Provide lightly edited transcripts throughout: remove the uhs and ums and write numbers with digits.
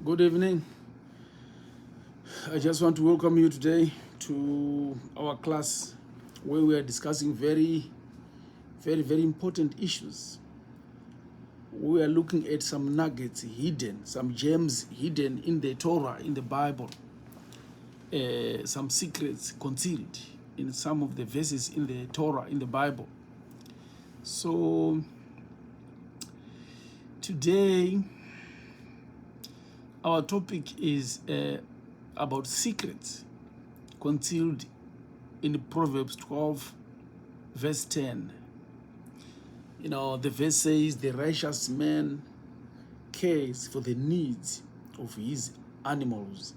Good evening. I just want to welcome you today to our class where we are discussing very important issues. We are looking at some nuggets hidden, some gems hidden in the Torah, in the Bible, some secrets concealed in some of the verses in the Torah, in the Bible. So today, our topic is about secrets concealed in Proverbs 12, verse 10. You know, the verse says, the righteous man cares for the needs of his animals.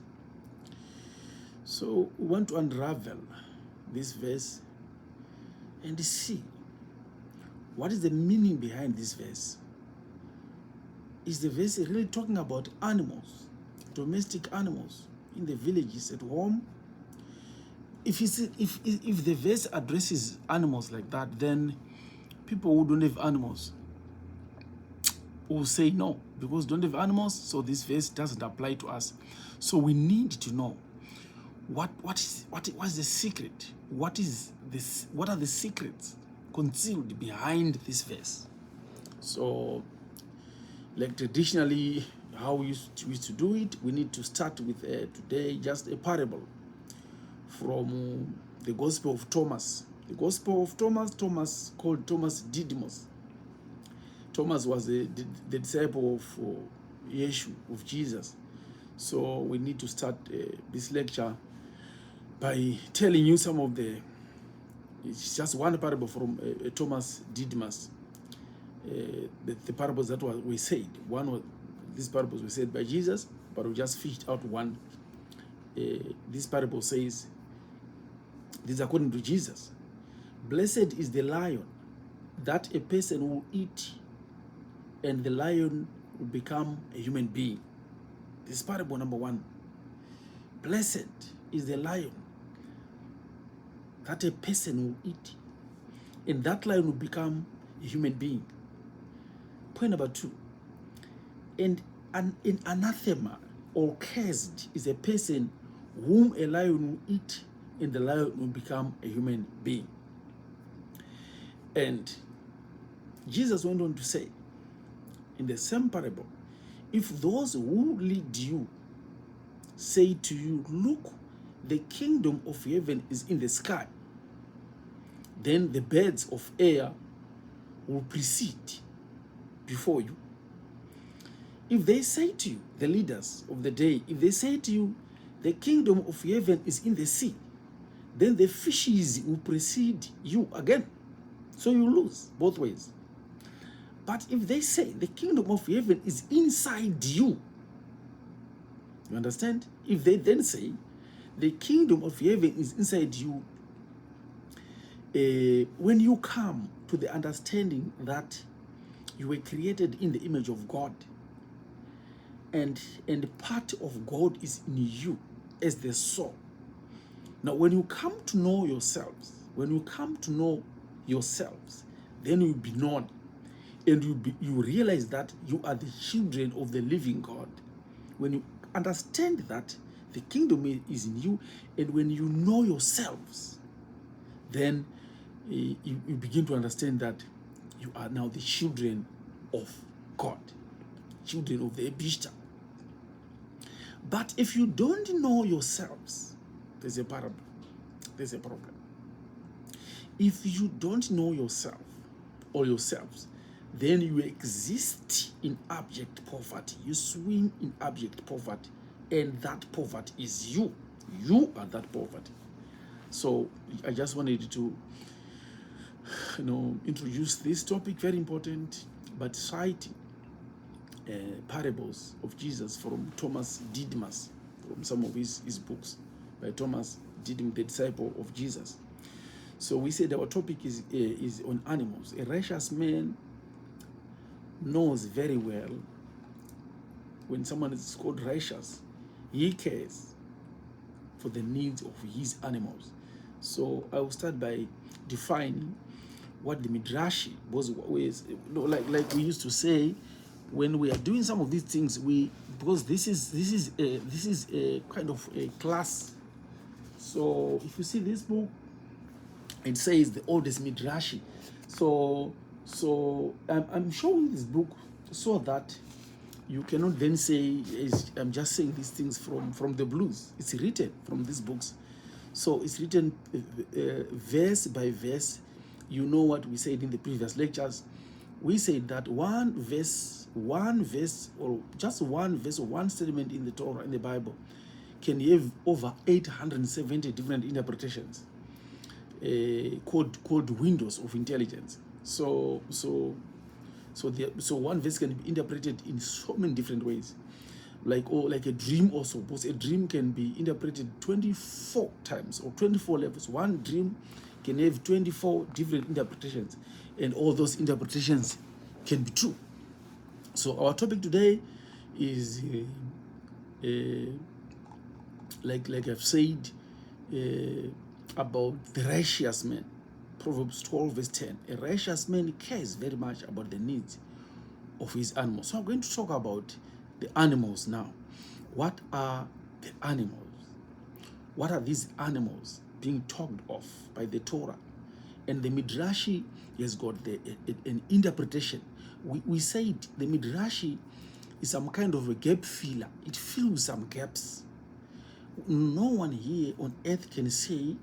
So we want to unravel this verse and see what is the meaning behind this verse. Is the verse really talking about animals, domestic animals in the villages at home? If the verse addresses animals like that, then people who don't have animals will say no, because don't have animals, so this verse doesn't apply to us. So we need to know what is the secret? What is this? What are the secrets concealed behind this verse? So, like traditionally, how we used to do it, we need to start with today just a parable from the Gospel of Thomas. The Gospel of Thomas called Thomas Didymus. Thomas was the disciple of Yeshua, of Jesus. So we need to start this lecture by telling you some of it's just one parable from Thomas Didymus. The parables that were said. One was, these parables were said by Jesus, but we just fished out one. This parable says, this is according to Jesus. Blessed is the lion that a person will eat, and the lion will become a human being. This is parable number one. Blessed is the lion that a person will eat, and that lion will become a human being. Point number two. And an anathema or cursed is a person whom a lion will eat, and the lion will become a human being. And Jesus went on to say, in the same parable, if those who lead you say to you, look, the kingdom of heaven is in the sky, then the birds of air will precede before you. If they say to you, the leaders of the day, if they say to you, the kingdom of heaven is in the sea, then the fishes will precede you again. So you lose both ways. But if they say the kingdom of heaven is inside you, you understand? If they then say the kingdom of heaven is inside you, when you come to the understanding that you were created in the image of God, and part of God is in you as the soul. Now, when you come to know yourselves, then you'll be known, and you realize that you are the children of the living God. When you understand that the kingdom is in you, and when you know yourselves, then you begin to understand that you are now the children of God, children of the Ebishta. But if you don't know yourselves, there's a problem. There's a problem. If you don't know yourself or yourselves, then you exist in abject poverty. You swim in abject poverty, and that poverty is you. You are that poverty. So I just wanted to, introduce this topic, very important, but citing parables of Jesus from Thomas Didymus, from some of his books by Thomas Didymus, the disciple of Jesus. So we said our topic is on animals. A righteous man knows very well when someone is called righteous, he cares for the needs of his animals. So I will start by defining what the Midrashi was, like we used to say, when we are doing some of these things, because this is a kind of a class. So if you see this book, it says the oldest midrashi. So I'm showing this book so that you cannot then say I'm just saying these things from the blues. It's written from these books. So it's written verse by verse. You know what we said in the previous lectures. We said that one verse, or just one verse or one statement in the Torah, in the Bible, can have over 870 different interpretations, called windows of intelligence. So one verse can be interpreted in so many different ways, like a dream also, because a dream can be interpreted 24 times or 24 levels. One dream can have 24 different interpretations, and all those interpretations can be true. So our topic today is like I've said, about the righteous man. Proverbs 12 verse 10. A righteous man cares very much about the needs of his animals. So I'm going to talk about the animals now. What are the animals? What are these animals being talked of by the Torah? And the Midrashi has got an interpretation. We said the Midrashi is some kind of a gap filler. It fills some gaps. No one here on earth can say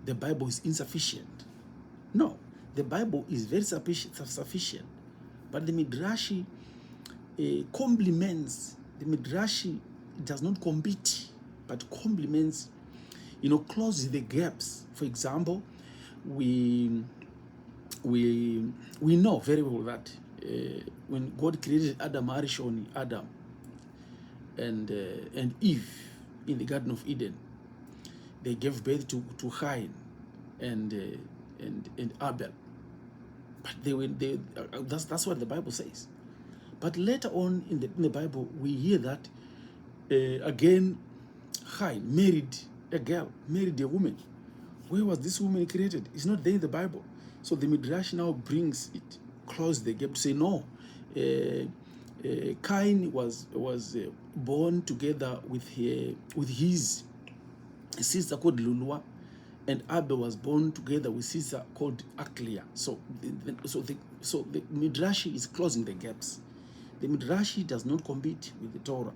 the Bible is insufficient. No, the Bible is very sufficient. But the Midrashi complements. The Midrashi does not compete, but complements, closes the gaps. For example, we know very well that when God created Adam and Eve in the Garden of Eden, they gave birth to Cain and Abel. But that's what the Bible says. But later on in the Bible, we hear that again, Cain married a girl, married a woman. Where was this woman created? It's not there in the Bible. So the Midrash now brings it, close the gap to say no. Cain was born together with his sister called Lulua, and Abel was born together with sister called Aklia. So the Midrashi is closing the gaps. The Midrashi does not compete with the Torah.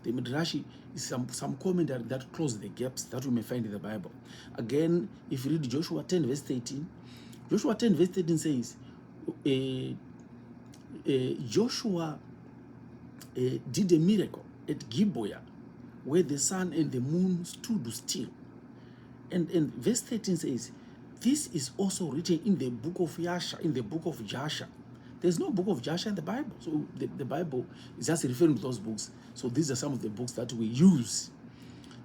The Midrashi is some commentary that closes the gaps that we may find in the Bible. Again, if you read Joshua 10 verse 13, Joshua 10 verse 13 says, Joshua did a miracle at Gibeah, where the sun and the moon stood still. And verse 13 says, this is also written in the book of Yasha, in the book of Jasher. There's no book of Jasher in the Bible. So the Bible is just referring to those books. So these are some of the books that we use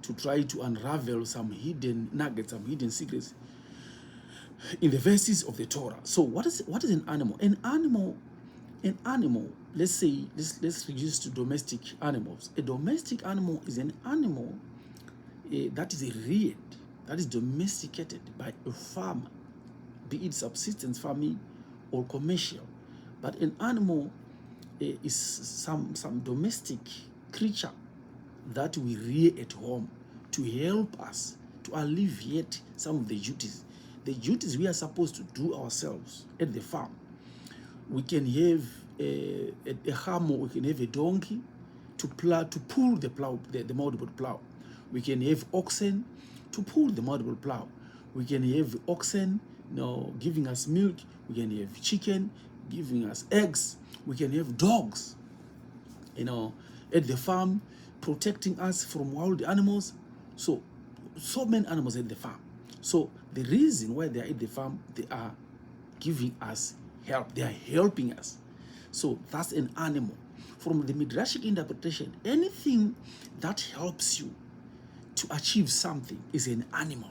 to try to unravel some hidden nuggets, some hidden secrets in the verses of the Torah. So what is an animal? An animal, let's reduce to domestic animals. A domestic animal is an animal that is reared, that is domesticated by a farmer, be it subsistence farming or commercial. But an animal is some domestic creature that we rear at home to help us to alleviate some of the duties we are supposed to do ourselves at the farm. We can have a hammer, we can have a donkey to pull the multiple plow. We can have oxen to pull the multiple plow. We can have oxen, giving us milk. We can have chicken giving us eggs. We can have dogs, at the farm, protecting us from wild animals. So many animals at the farm. So the reason why they are at the farm, they are giving us help. They are helping us. So that's an animal. From the Midrashic interpretation, anything that helps you to achieve something is an animal.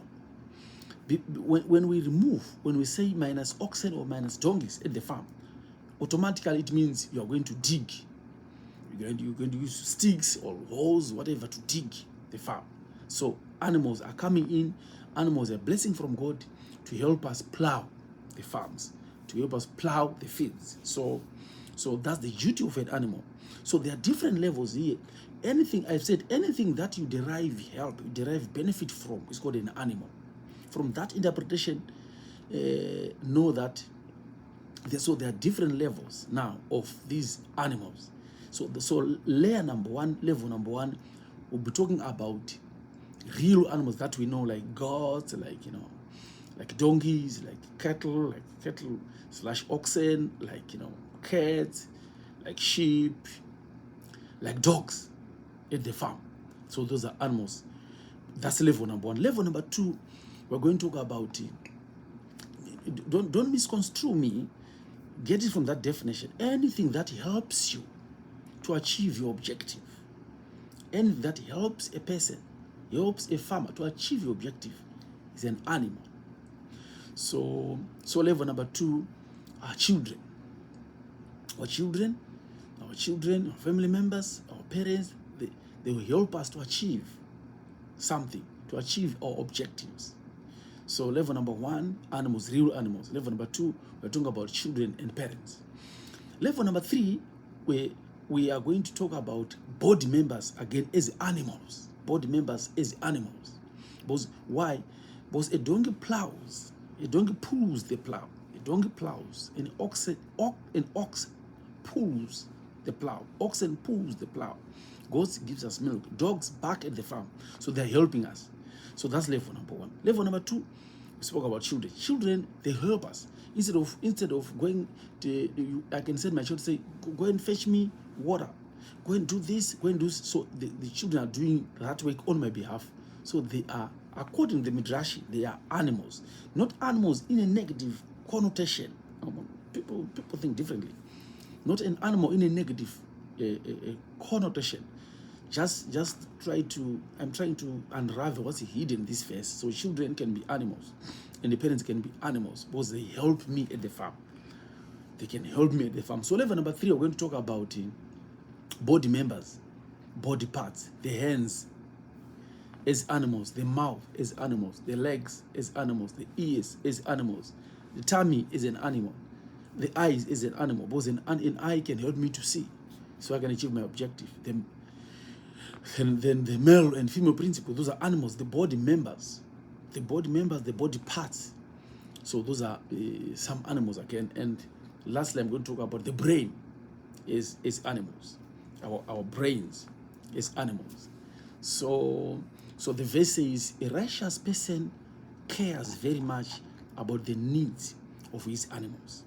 When we say minus oxen or minus donkeys at the farm, automatically it means you are going to dig. You're going to use sticks or hoes, whatever, to dig the farm. So animals are coming in. Animals are a blessing from God to help us plow the farms, to help us plow the fields. So So that's the duty of an animal. So there are different levels here. Anything, I've said, anything that you derive help, you derive benefit from is called an animal. From that interpretation, know that so there are different levels now of these animals. So level number one, we'll be talking about real animals that we know, like goats, like like donkeys, like cattle / oxen, like cats, like sheep, like dogs at the farm. So those are animals. That's level number one. Level number two, we're going to talk about don't misconstrue me. Get it from that definition. Anything that helps you to achieve your objective, anything that helps a person, helps a farmer to achieve your objective, is an animal. So level number two are children. Our children, our family members, our parents, they will help us to achieve something, to achieve our objectives. So level number one, animals, real animals. Level number two, we're talking about children and parents. Level number three, we are going to talk about body members again as animals. Body members as animals. Because why? Because a donkey plows, a donkey pulls the plow. A donkey plows, an ox pulls the plow. Oxen pulls the plow. Goats gives us milk. Dogs bark at the farm. So they're helping us. So that's level number one. Level number two, we spoke about children. Children, they help us. Instead of going to, I can send my child to say, go and fetch me water. Go and do this, go and do this. So the children are doing that work on my behalf. So they are, according to the Midrashi, they are animals. Not animals in a negative connotation. People think differently. Not an animal in a negative connotation. Just I'm trying to unravel what's hidden in this verse. So children can be animals, and the parents can be animals, because they help me at the farm. They can help me at the farm. So level number three, we're going to talk about body members, body parts, the hands as animals, the mouth as animals, the legs as animals, the ears as animals, the tummy is an animal, the eyes is an animal, because an eye can help me to see, so I can achieve my objective. Then the male and female principle, those are animals, the body members, the body parts. So those are some animals again. And lastly, I'm going to talk about the brain is animals. Our brains is animals. So the verse says a righteous person cares very much about the needs of his animals.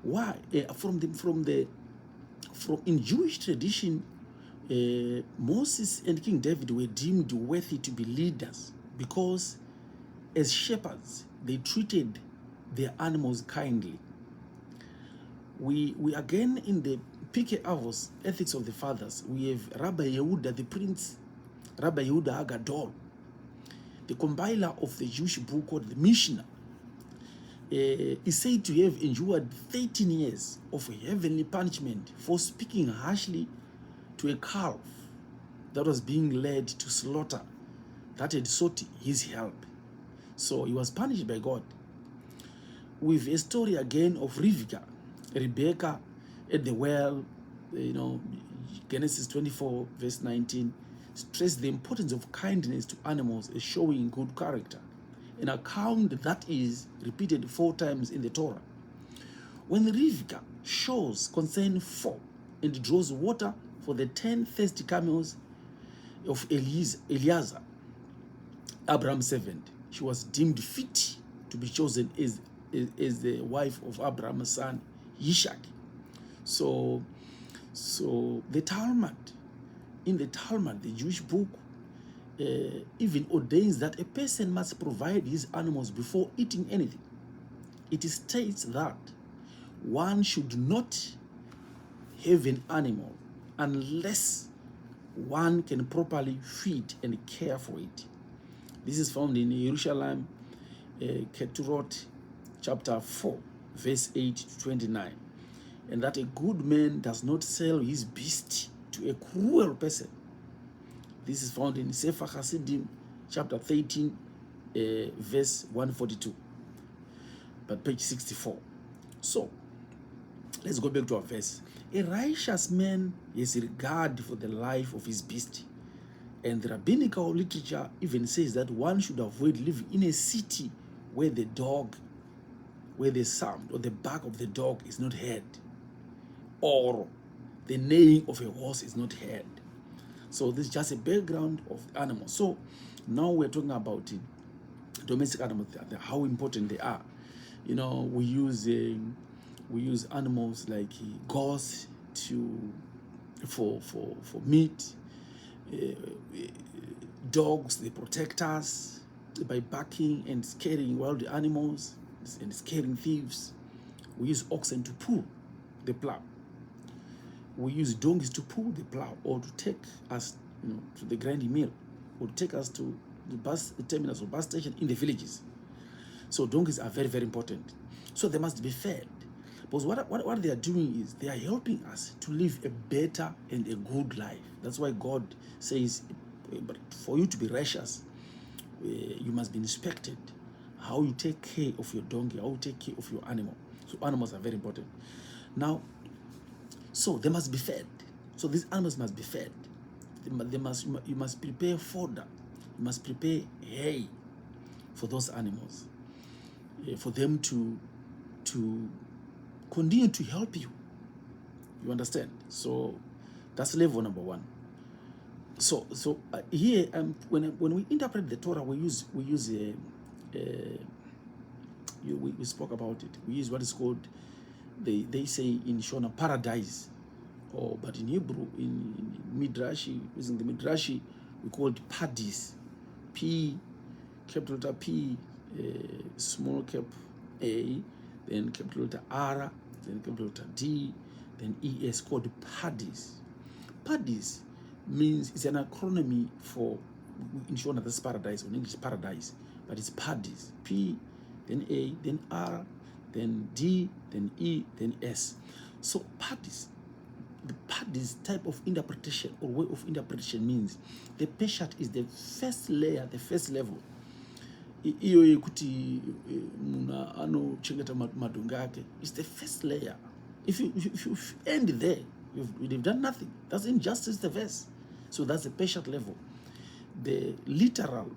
Why? In Jewish tradition, Moses and King David were deemed worthy to be leaders because as shepherds, they treated their animals kindly. We again, in the Pirkei Avos, Ethics of the Fathers, we have Rabbi Yehuda, the Prince, Rabbi Yehuda Agadol, the compiler of the Jewish book called the Mishnah, is said to have endured 13 years of heavenly punishment for speaking harshly to a calf that was being led to slaughter, that had sought his help. So he was punished by God. With a story again of Rebecca at the well, Genesis 24 verse 19, stress the importance of kindness to animals as showing good character, an account that is repeated 4 times in the Torah. When Rivka shows concern for and draws water for the 10 thirsty camels of Eliezer, Abraham's servant, she was deemed fit to be chosen as the wife of Abraham's son Yishak. So the Talmud, in the Talmud, the Jewish book, even ordains that a person must provide his animals before eating anything. It states that one should not have an animal unless one can properly feed and care for it. This is found in Jerusalem, Keturot, chapter 4, verse 8 to 29. And that a good man does not sell his beast to a cruel person. This is found in Sefer Hasidim, chapter 13, verse 142, but page 64. So Let's go back to our verse. A righteous man has regard for the life of his beast. And the rabbinical literature even says that one should avoid living in a city where the sound or the bark of the dog is not heard, or the neighing of a horse is not heard. So this is just a background of animals. So now we're talking about domestic animals, how important they are. You know, we use animals like goats for meat. Dogs, they protect us by barking and scaring wild animals and scaring thieves. We use oxen to pull the plow. We use donkeys to pull the plow, or to take us, to the grinding mill, or to take us to the bus terminals or bus station in the villages. So donkeys are very, very important. So they must be fed. Because what they are doing is they are helping us to live a better and a good life. That's why God says, but for you to be righteous, you must be inspected. How you take care of your donkey, how you take care of your animal. So animals are very important. Now, so they must be fed. So these animals must be fed. You must prepare fodder. You must prepare hay for those animals, for them to continue to help you. You understand? So that's level number one. So here, when we interpret the Torah, we spoke about it. We use what is called, they say in Shona, paradise, but in Hebrew, in Midrashi, using the Midrashi, we call it padis, P, capital letter P, small cap A, then capital letter R, then capital letter D, then ES, called padis. Padis means, it's an acronym for, in Shona, that's paradise, or in English paradise, but it's padis, P, then A, then R, then D, then E, then S. So padis, the padis type of interpretation or way of interpretation means the peshat is the first layer, the first level. Iyo yekuti muna ano chengeta madonga yake, it's the first layer. If you end there, you've done nothing. That's injustice, the verse. So that's the peshat level. The literal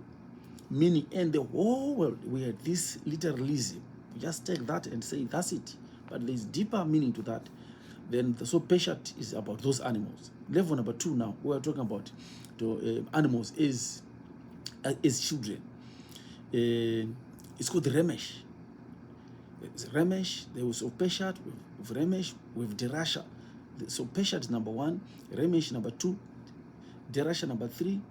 meaning, and the whole world, we had this literalism. We just take that and say that's it. But there's deeper meaning to that. Then so peshat is about those animals. Level number two now, we are talking about animals is children. It's called the remesh. It's remesh. There was peshat with remesh with derasha. So peshat is number one, remesh number two, derasha number three.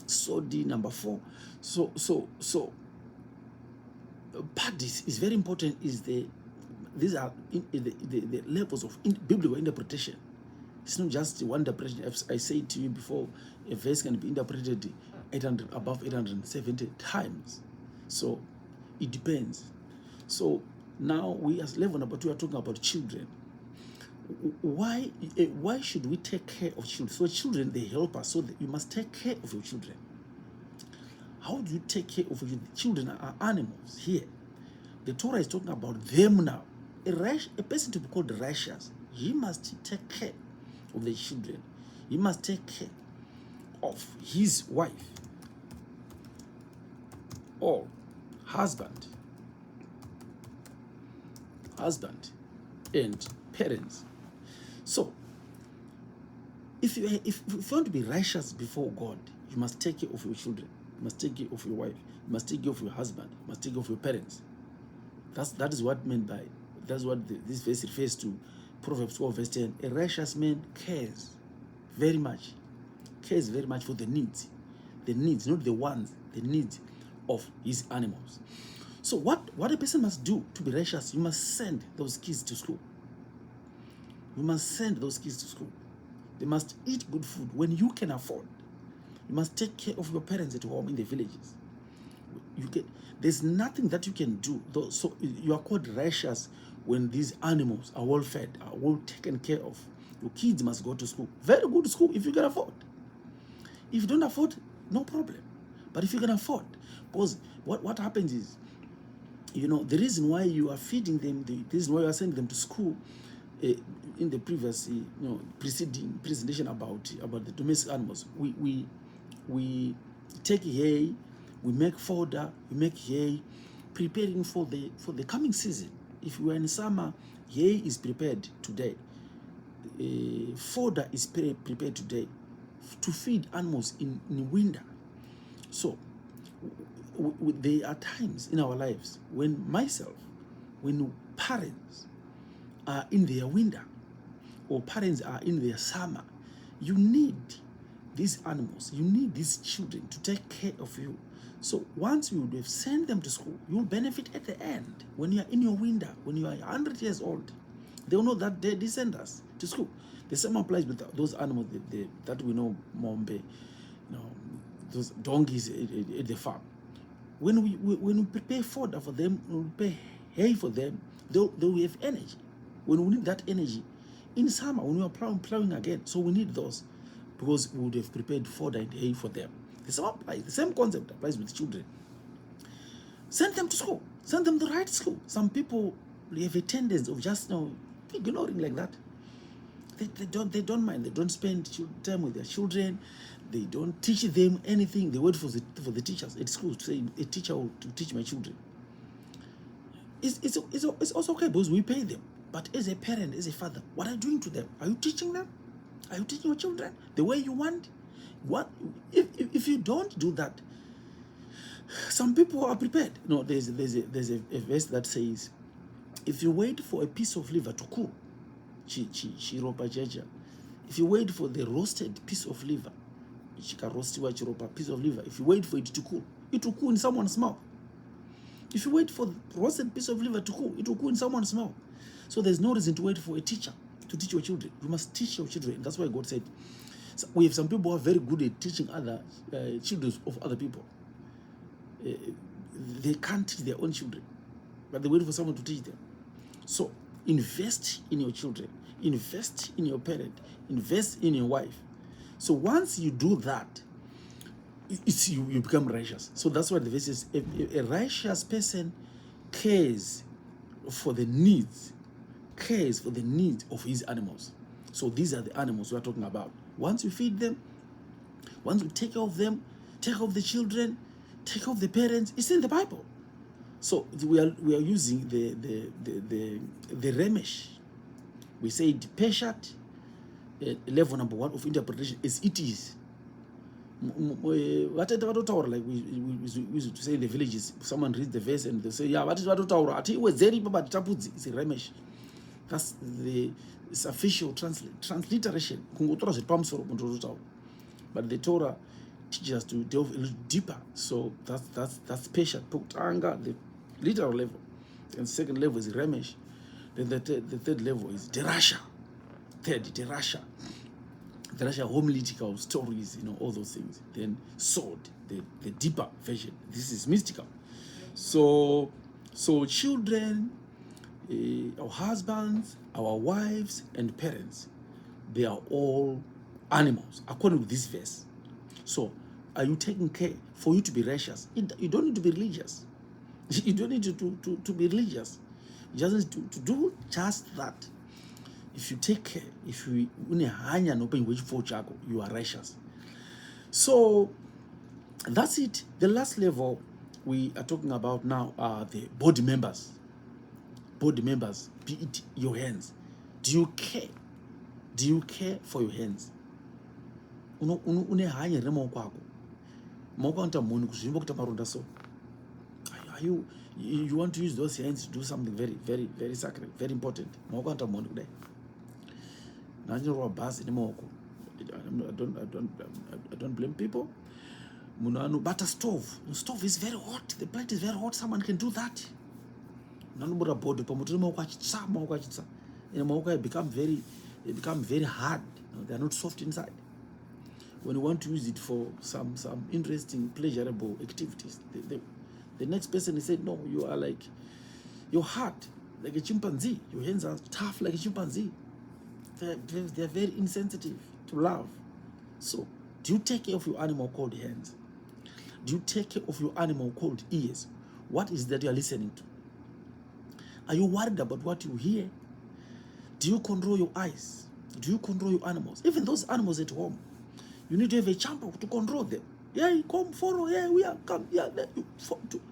Sodi number four. So padis is very important. These are the levels of biblical interpretation. It's not just one interpretation. I said to you before, a verse can be interpreted above 870 times. So it depends. So now we, as level number two, are talking about children. Why should we take care of children? So children, they help us. So you must take care of your children. How do you take care of your children? Are animals here. The Torah is talking about them now. A person to be called righteous, he must take care of the children. He must take care of his wife or husband and parents. So if you want to be righteous before God, you must take care of your children. You must take care of your wife. You must take care of your husband. You must take care of your parents. That is what meant by, that's what this verse refers to. Proverbs 12 verse 10. A righteous man cares very much for the needs, not the wants, the needs of his animals. So what a person must do to be righteous, you must send those kids to school. You must send those kids to school. They must eat good food when you can afford. You must take care of your parents at home in the villages. There's nothing that you can do. So you are called righteous when these animals are well fed, are well taken care of. Your kids must go to school. Very good school if you can afford. If you don't afford, no problem. But if you can afford, because what happens is, You know, the reason why you are feeding them, the reason why you are sending them to school, in the previous, presentation about the domestic animals, we take hay, we make fodder, we make hay, preparing for the coming season. If we are in summer, hay is prepared today. Fodder is prepared today to feed animals in winter. So there are times in our lives when parents are in their winter or parents are in their summer, you need these animals, you need these children to take care of you. So once you have sent them to school, you'll benefit at the end. When you are in your winter, when you are 100 years old, they'll know that they send us to school. The same applies with those animals that we know, Mombe, those donkeys at the farm. When we prepare fodder for them, when we prepare hay for them, they'll have energy. When we need that energy in summer, when we are plowing again, so we need those because we would have prepared fodder and hay for them. The same concept applies with children. Send them to school. Send them to the right school. Some people have a tendency of just ignoring like that. They don't mind. They don't spend time with their children. They don't teach them anything. They wait for the teachers at school to say a teacher will teach my children. It's also okay because we pay them. But as a parent, as a father, what are you doing to them? Are you teaching them? Are you teaching your children the way you want? What if you don't do that? Some people are prepared. There's a verse that says, if you wait for a piece of liver to cool, if you wait for the roasted piece of liver, piece of liver, if you wait for it to cool, it will cool in someone's mouth. If you wait for the roasted piece of liver to cool, it will cool in someone's mouth. So there's no reason to wait for a teacher to teach your children. You must teach your children. That's why God said, we have some people who are very good at teaching other children of other people. They can't teach their own children, but they wait for someone to teach them. So invest in your children, invest in your parent, invest in your wife. So once you do that, you become righteous. So that's what the verse is. A righteous person cares for the needs of his animals. So these are the animals we are talking about. Once you feed them, once you take care of them, take care of the children, take care of the parents, it's in the Bible. So we are using the Remesh. We say the Peshat, level number 1 of interpretation is it is. Like we used to say in the villages, someone reads the verse and they say, yeah, what is what it's a Remesh. That's the official transliteration. But the Torah teaches us to delve a little deeper. So that's patient. The literal level. And the second level is Remesh. Then the third level is Derasha. Derasha, homiletical stories, all those things. Then sword, the deeper version. This is mystical. So children, our husbands, our wives, and parents, they are all animals, according to this verse. So, are you taking care for you to be righteous? You don't need to be religious. You don't need to be religious. You just need to do just that. If you take care, if you you are righteous. So, that's it. The last level we are talking about now are the body members. Body members, be it your hands. Do you care? Do you care for your hands? You want to use those hands to do something very, very, very sacred, very important. I don't blame people. But a stove is very hot. The plate is very hot. Someone can do that. They become very hard. They are not soft inside. When you want to use it for some interesting, pleasurable activities, the next person is saying, no, you are like, you're hard, like a chimpanzee. Your hands are tough like a chimpanzee. They're very insensitive to love. So, do you take care of your animal called hands? Do you take care of your animal called ears? What is that you are listening to? Are you worried about what you hear? Do you control your eyes? Do you control your animals? Even those animals at home, you need to have a champion to control them. Yeah, come follow. Yeah, we are come. Yeah,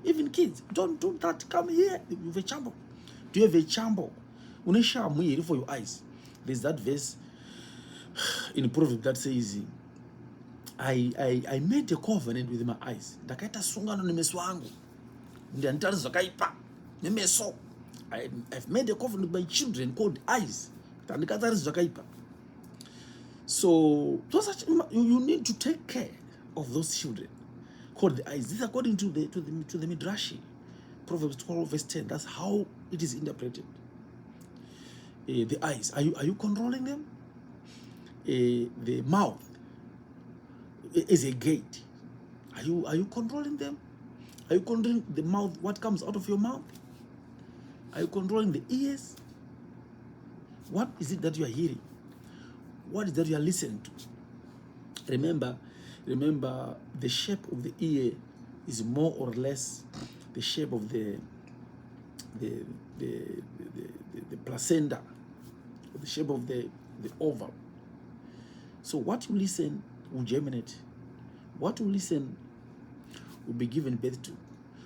even kids, don't do that. Come here. You have a champion. Do you have a champion? For your eyes. There's that verse in Proverbs that says, I made a covenant with my eyes. Ndakaita sungano nemeso wangu. Ndianitari zvakaipa nemeso. I've made a covenant with my children called eyes. Ndandikatari zvakaipa. So you need to take care of those children called the eyes. This is according to the Midrashi, Proverbs 12 verse 10. That's how it is interpreted. The eyes, are you controlling them? The mouth is a gate. Are you controlling them? Are you controlling the mouth? What comes out of your mouth? Are you controlling the ears? What is it that you are hearing? What is that you are listening to? Remember, the shape of the ear is more or less the shape of the placenta, the shape of the oval. So what you listen will germinate. What you listen will be given birth to.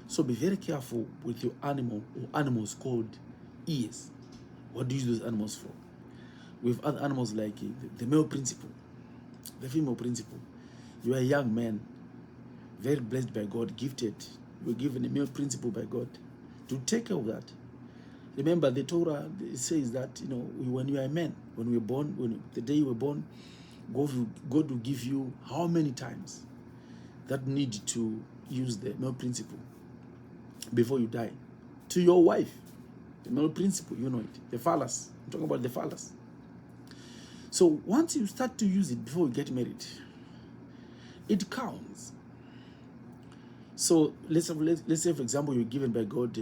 So be very careful with your animal or animals called ears. What do you use those animals for? We have other animals like the male principle, the female principle. You are a young man, very blessed by God, gifted. You were given a male principle by God to take care of that. Remember, the Torah says that, when you are a man, when we were born, the day you were born, God will give you how many times that need to use the male principle before you die. To your wife, the male principle, you know it, the phallus. I'm talking about the phallus. So once you start to use it before you get married, it counts. So let's say, for example, you're given by God,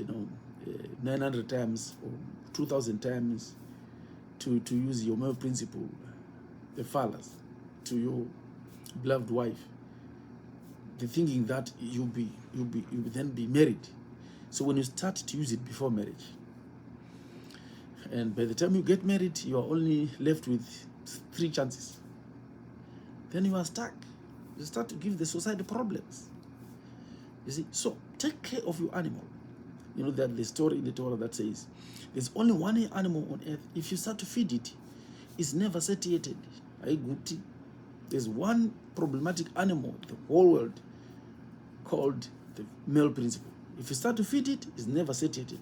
900 times or 2,000 times to use your male principle, the phallus, to your beloved wife. The thinking that you'll then be married. So when you start to use it before marriage, and by the time you get married, you are only left with 3 chances. Then you are stuck. You start to give the society problems. You see, so take care of your animal. You know that the story in the Torah that says there's only one animal on earth. If you start to feed it, it's never satiated. There's one problematic animal in the whole world called the male principle. If you start to feed it, it's never satiated.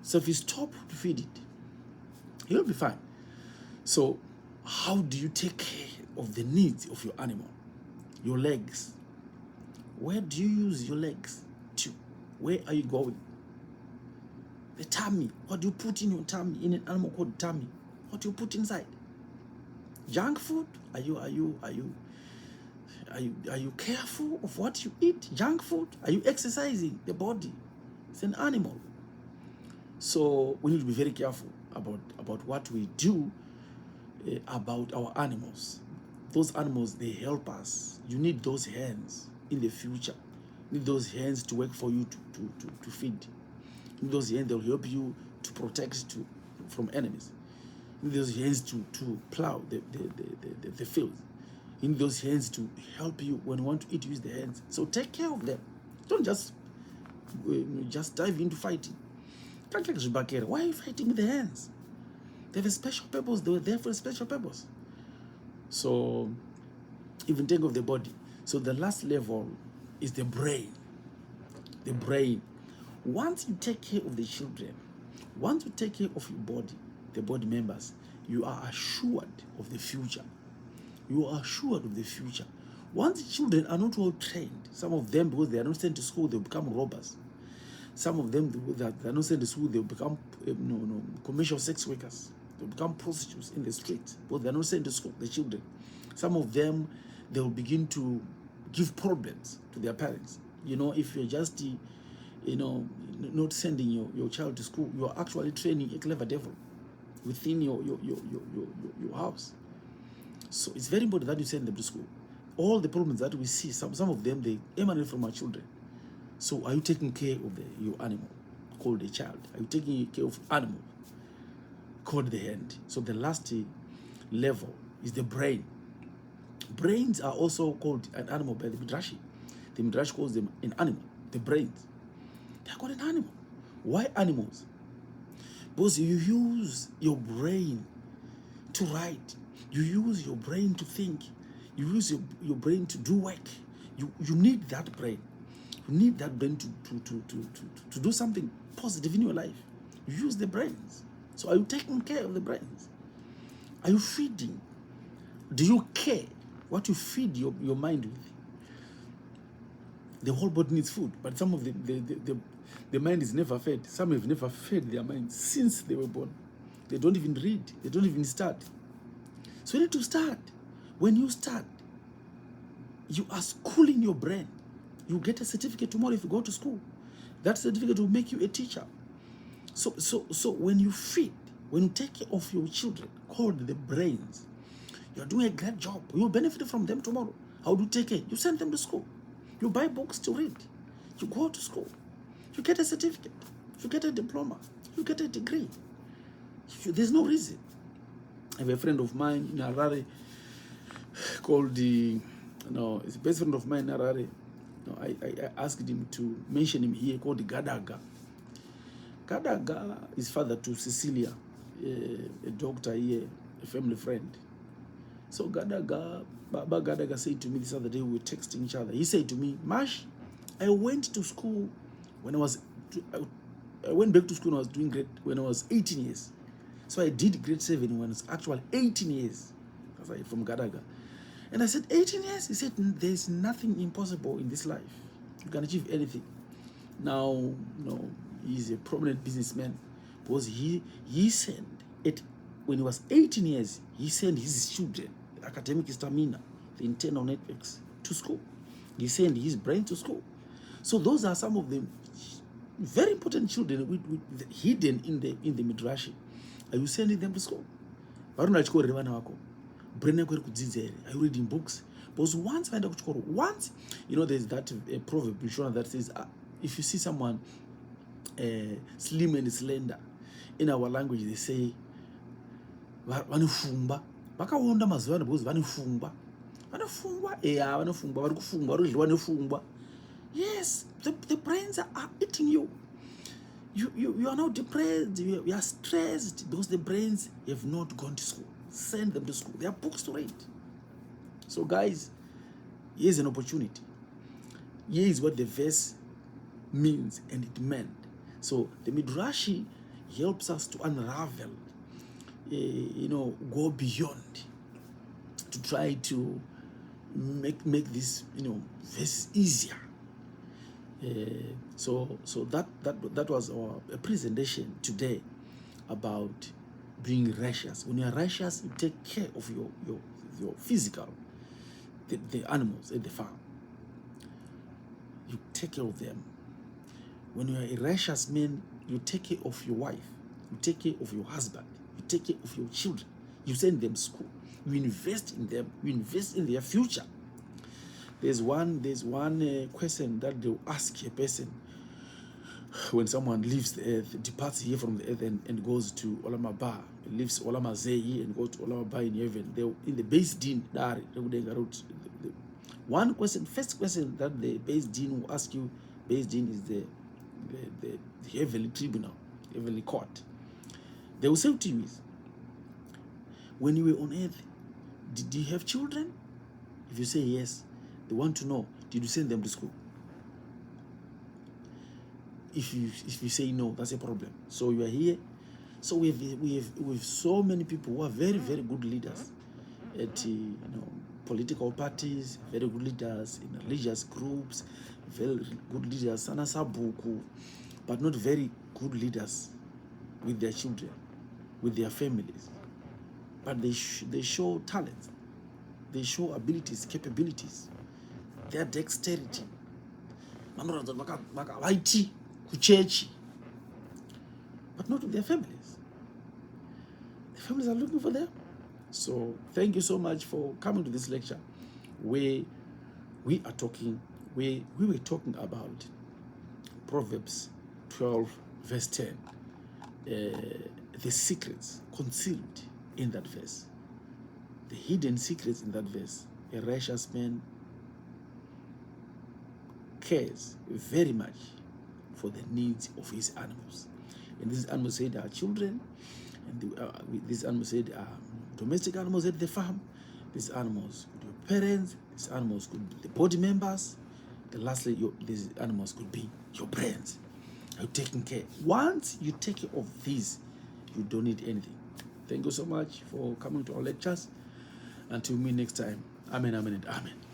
So if you stop to feed it, you'll be fine. So how do you take care of the needs of your animal? Your legs. Where do you use your legs to? Where are you going? The tummy. What do you put in your tummy? In an animal called tummy. What do you put inside? Junk food? Are you careful of what you eat? Junk food? Are you exercising the body? It's an animal. So we need to be very careful about what we do about our animals. Those animals, they help us. You need those hands in the future. You need those hands to work for you to feed. You need those hands that will help you to protect from enemies. You need those hands to plow the field. You need those hands to help you when you want to eat. Use the hands. So take care of them. Don't just dive into fighting. Why are you fighting with the hands? They have a special purpose. They were there for a special purpose. So even think of the body. So the last level is the brain. The brain. Once you take care of the children, once you take care of your body, the body members, you are assured of the future. You are assured of the future. Once the children are not well trained, some of them, because they are not sent to school, they'll become robbers. Some of them that are not sent to school, they'll become commercial sex workers. They'll become prostitutes in the streets, but they're not sent to school, the children. Some of them, they'll begin to give problems to their parents. If you're just, not sending your child to school, you're actually training a clever devil within your house. So it's very important that you send them to school. All the problems that we see, some of them, they emanate from our children. So are you taking care of your animal? called a child? Are you taking care of animal called the hand? So the last level is the brain. Brains are also called an animal by the Midrashi. The Midrash calls them an animal. The brains, they are called an animal. Why animals? Because you use your brain to write. You use your brain to think. You use your brain to do work. You need that brain. You need that brain to do something positive in your life. You use the brains. So are you taking care of the brains? Are you feeding? Do you care what you feed your mind with? The whole body needs food, but some of the mind is never fed. Some have never fed their mind since they were born. They don't even read. They don't even start. So you need to start. When you start, you are schooling your brain. You get a certificate tomorrow if you go to school. That certificate will make you a teacher. So when you feed, when you take care of your children, called the brains, you're doing a great job. You'll benefit from them tomorrow. How do you take care? You send them to school. You buy books to read. You go to school. You get a certificate. You get a diploma. You get a degree. There's no reason. I have a friend of mine in Harare called it's a best friend of mine in Harare. I asked him to mention him here, called Gadaga. Gadaga is father to Cecilia, a doctor here, a family friend. So Baba Gadaga said to me this other day, we were texting each other. He said to me, Mash, I went to school when I went back to school when I was doing when I was 18 years. So I did grade 7 when I was actually 18 years. That's from Gadaga. And I said, 18 years? He said, there's nothing impossible in this life. You can achieve anything. Now, he's a prominent businessman because he sent it when he was 18 years. He sent his children, academic stamina, the internal networks, to school. He sent his brain to school. So those are some of the very important children with hidden in the midrash. Are you sending them to school? Are you reading books? Because once there's that proverb in Shona that says, if you see someone slim and slender, in our language they say, vanofumba. Vakawonda mazuva ano because vanofumba. Vanofumba. Yes, the brains are eating you. You are now depressed, you are stressed because the brains have not gone to school. Send them to school. There are books to read. So guys, here's an opportunity. Here is what the verse means and it meant. So the Midrashi helps us to unravel, go beyond, to try to make this, verse easier. So that was our presentation today about being righteous. When you are righteous, you take care of your physical, the animals at the farm. You take care of them. When you are a righteous man, you take care of your wife. You take care of your husband. You take care of your children. You send them to school. You invest in them. You invest in their future. There's one question that they'll ask a person when someone leaves the earth, departs here from the earth and goes to Olam Haba, leaves Olam Hazeh and goes to Olam Haba in heaven. They in the Beis Din, first question that the Beis Din will ask you. Beis Din is the heavenly tribunal, heavenly court. They will say to you, when you were on earth, did you have children? If you say yes, they want to know, did you send them to school? If you say no, that's a problem. So you are here. So we have so many people who are very, very good leaders at political parties, very good leaders in religious groups, very good leaders, Sanasabuku, but not very good leaders with their children, with their families. But they show talent, they show abilities, capabilities, their dexterity. But not with their families. The families are looking for them. So thank you so much for coming to this lecture where we were talking about Proverbs 12 verse 10, the secrets concealed in that verse, the hidden secrets in that verse. A righteous man cares very much for the needs of his animals. And these animals said are children, and these animals said are domestic animals at the farm. These animals could be parents, these animals could be the body members, and lastly, these animals could be your brains. You're taking care. Once you take care of these, you don't need anything. Thank you so much for coming to our lectures. Until we meet next time. Amen, amen, and amen.